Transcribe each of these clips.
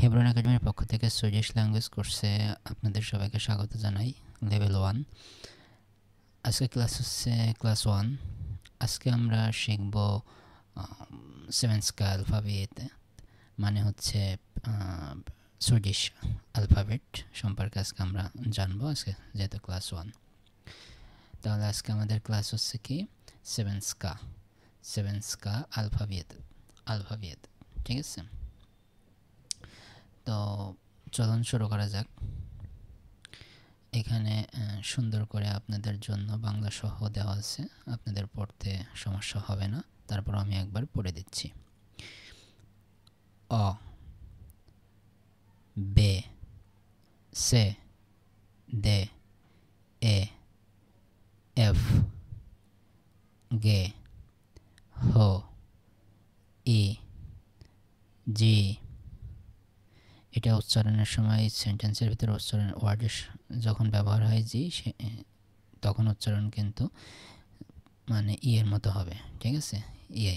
Hebron একাডেমির পক্ষ থেকে সুইডিশ ল্যাঙ্গুয়েজ কোর্সে আপনাদের সবাইকে স্বাগত জানাই। লেভেল 1 আজকে ক্লাস হচ্ছে ক্লাস 1। আজকে আমরা শিখব সেভেন্সকা অ্যালফাবেট, মানে হচ্ছে সুইডিশ অ্যালফাবেট সম্পর্কে আজকে আমরা জানবো, আজকে যেহেতু ক্লাস 1। তাহলে আজকে আমাদের ক্লাস হচ্ছে কি সেভেন্সকা অ্যালফাবেট, ঠিক আছে? তো চলুন শুরু করা যাক। এখানে সুন্দর করে আপনাদের জন্য বাংলা সহ দেওয়া আছে, আপনাদের পড়তে সমস্যা হবে না। তারপর আমি একবার পড়ে দিচ্ছি। অ, বে, সে, দে, এ, এফ, গে, হো, ই, জি। এটা উচ্চারণের সময় সেন্টেন্সের ভিতরে ওয়ার্ডের যখন ব্যবহার হয় জি, তখন উচ্চারণ কিন্তু মানে এর মতো হবে, ঠিক আছে? ইয়ে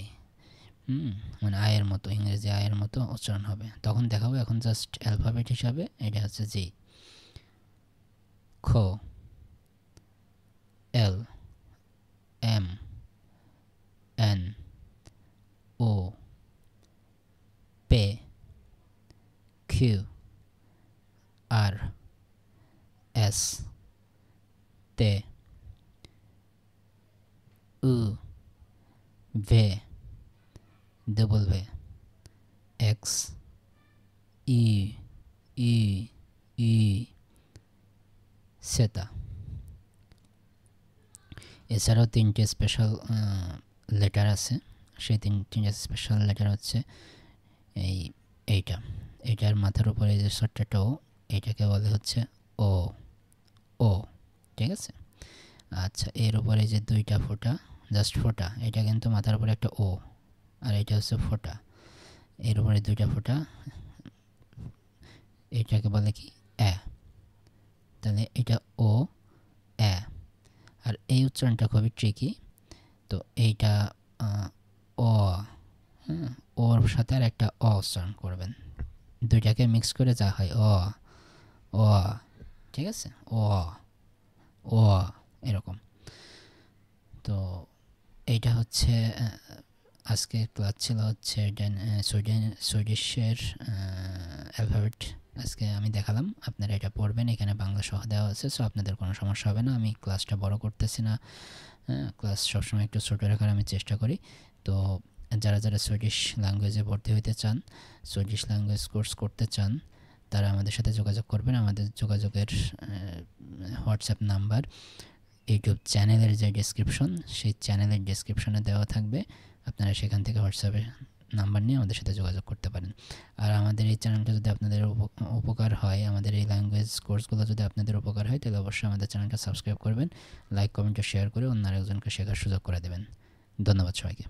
মানে আয়ের মতো, ইংরেজি আয়ের মতো উচ্চারণ হবে। তখন দেখাবো। এখন জাস্ট অ্যালফাবেট হিসাবে এটা হচ্ছে জি। খ, এল, এম, এন, ও, পে, কিউ, আর, এস, তে, উ, ভে, ডব্লিউ, এক্স, ই, ই, ই, সেটা। এছাড়াও তিনটে স্পেশাল লেটার আছে। সেই তিনটে স্পেশাল লেটার হচ্ছে এইটার মাথার উপরে যে ছোট্টটা ও, এইটাকে বলে হচ্ছে ও, ঠিক আছে? আচ্ছা, এর উপরে যে দুইটা ফোঁটা, জাস্ট ফোঁটা, এটা কিন্তু মাথার উপরে একটা ও, আর এটা হচ্ছে ফোঁটা। এর উপরে দুইটা ফোঁটা, এটাকে বলে কি এ। তাহলে এটা ও, এ। আর এই উচ্চারণটা খুবই ট্রিকি। তো এইটা অ, ওর সাথে আর একটা অ উচ্চারণ করবেন, দুইটাকে মিক্স করে যা হয় অ, ঠিক আছে? ও এরকম। তো এইটা হচ্ছে আজকে ক্লাস ছিল হচ্ছে সুইডিশের অ্যালফাবেট। আজকে আমি দেখালাম, আপনারা এটা পড়বেন। এখানে বাংলা সহ দেওয়া আছে, সো আপনাদের কোনো সমস্যা হবে না। আমি ক্লাসটা বড় করতেছি না, ক্লাস সবসময় একটু ছোটো রাখার আমি চেষ্টা করি। তো যারা সুইডিশ ল্যাঙ্গুয়েজে ভর্তি হইতে চান, সুইডিশ ল্যাঙ্গুয়েজ কোর্স করতে চান, তারা আমাদের সাথে যোগাযোগ করবেন। আমাদের যোগাযোগের হোয়াটসঅ্যাপ নাম্বার ইউটিউব চ্যানেলের যে ডেসক্রিপশন, সেই চ্যানেলের ডেসক্রিপশনে দেওয়া থাকবে। আপনারা সেখান থেকে হোয়াটসঅ্যাপে নাম্বার নিয়ে আমাদের সাথে যোগাযোগ করতে পারেন। আর আমাদের এই চ্যানেলটা যদি আপনাদের উপকার হয়, আমাদের এই ল্যাঙ্গুয়েজ কোর্সগুলো যদি আপনাদের উপকার হয়, তাহলে অবশ্যই আমাদের চ্যানেলটা সাবস্ক্রাইব করবেন, লাইক কমেন্ট ও শেয়ার করে অন্য আরেকজনকে শেখার সুযোগ করে দেবেন। ধন্যবাদ সবাইকে।